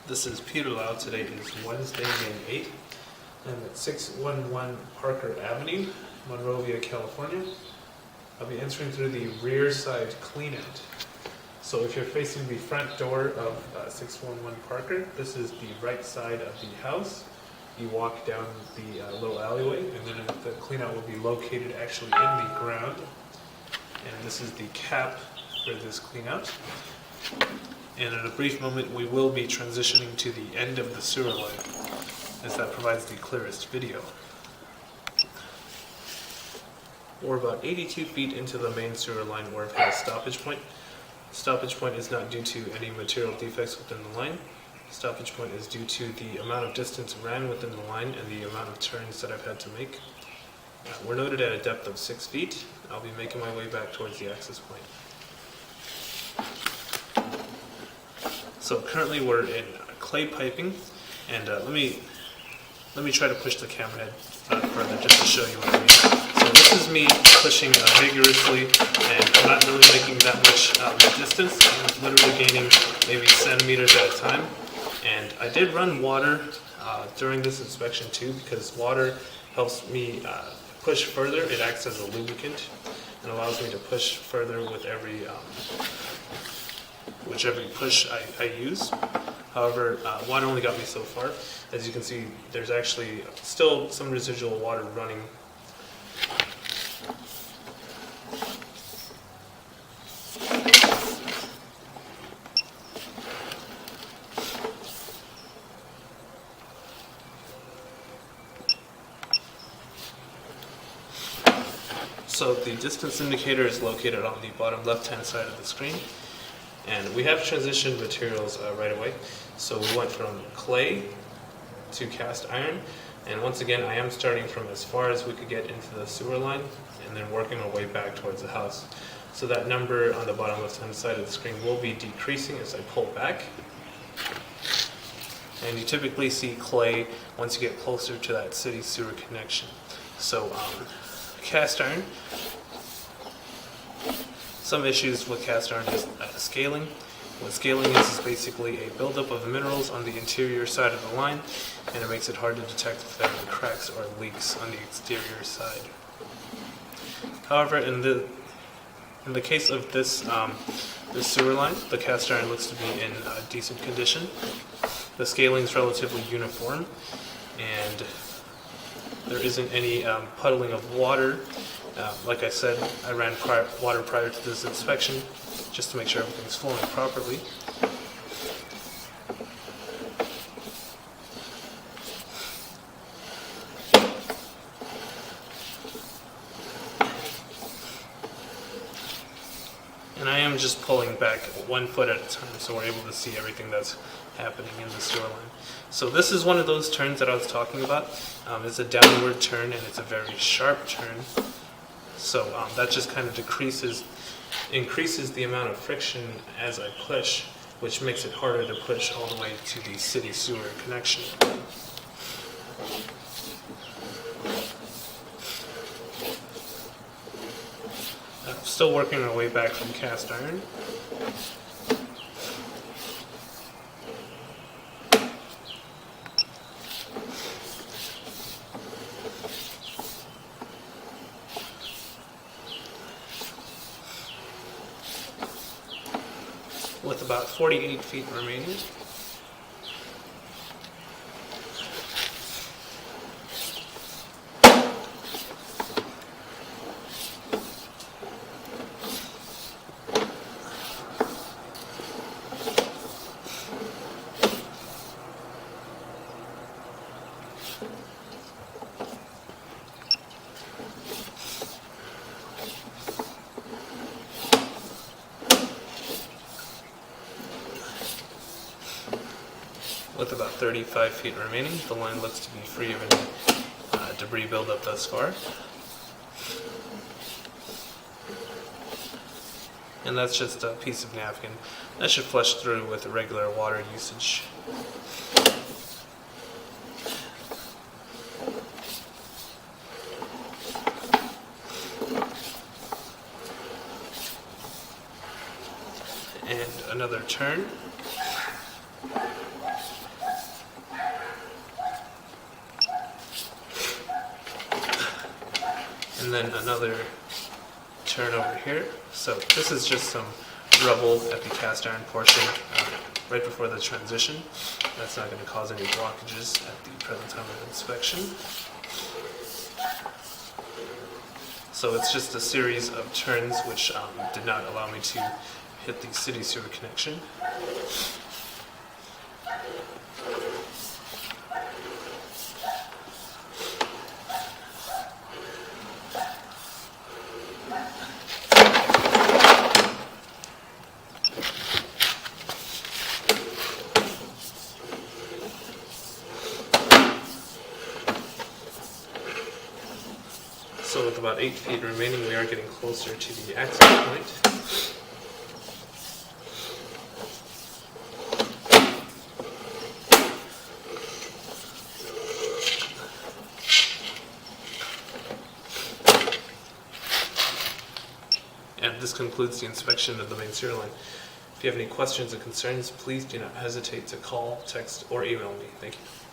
This is Peter Lau. Today is Wednesday, May 8th. I'm at 611 Parker Avenue, Monrovia, California. I'll be entering through the rear side cleanout. So if you're facing the front door of 611 Parker, this is the right side of the house. You walk down the little alleyway, and then the cleanout will be located actually in the ground. And this is the cap for this cleanout. And in a brief moment, we will be transitioning to the end of the sewer line, as that provides the clearest video. We're about 82 feet into the main sewer line where it has a stoppage point. The stoppage point is not due to any material defects within the line. The stoppage point is due to the amount of distance ran within the line and the amount of turns that I've had to make. We're noted at a depth of 6 feet. I'll be making my way back towards the access point. So currently we're in clay piping, and let me try to push the camera head further just to show you what I mean. So this is me pushing vigorously, and I'm not really making that much distance. I'm literally gaining maybe centimeters at a time. And I did run water during this inspection too, because water helps me push further. It acts as a lubricant and allows me to push further with whichever push I use. However, water only got me so far. As you can see, there's actually still some residual water running. So the distance indicator is located on the bottom left-hand side of the screen. And we have transitioned materials right away. So we went from clay to cast iron. And once again, I am starting from as far as we could get into the sewer line and then working our way back towards the house. So that number on the bottom left-hand side of the screen will be decreasing as I pull back. And you typically see clay once you get closer to that city sewer connection. So cast iron. Some issues with cast iron is scaling. What scaling is basically a buildup of minerals on the interior side of the line, and it makes it hard to detect if there are any cracks or leaks on the exterior side. However, in the case of this sewer line, the cast iron looks to be in decent condition. The scaling is relatively uniform, and there isn't any puddling of water. Like I said, I ran water prior to this inspection just to make sure everything's flowing properly. And I am just pulling back 1 foot at a time, so we're able to see everything that's happening in the sewer line. So this is one of those turns that I was talking about. It's a downward turn, and it's a very sharp turn. So that just kind of increases the amount of friction as I push, which makes it harder to push all the way to the city sewer connection. Still working our way back from cast iron. With about 48 feet remaining. With about 35 feet remaining, the line looks to be free of any debris buildup thus far. And that's just a piece of napkin. That should flush through with regular water usage. and another turn. then another turn over here. So this is just some rubble at the cast iron portion right before the transition. That's not going to cause any blockages at the present time of inspection. So it's just a series of turns which did not allow me to hit the city sewer connection. So with about 8 feet remaining, we are getting closer to the access point. And this concludes the inspection of the main sewer line. If you have any questions or concerns, please do not hesitate to call, text, or email me. Thank you.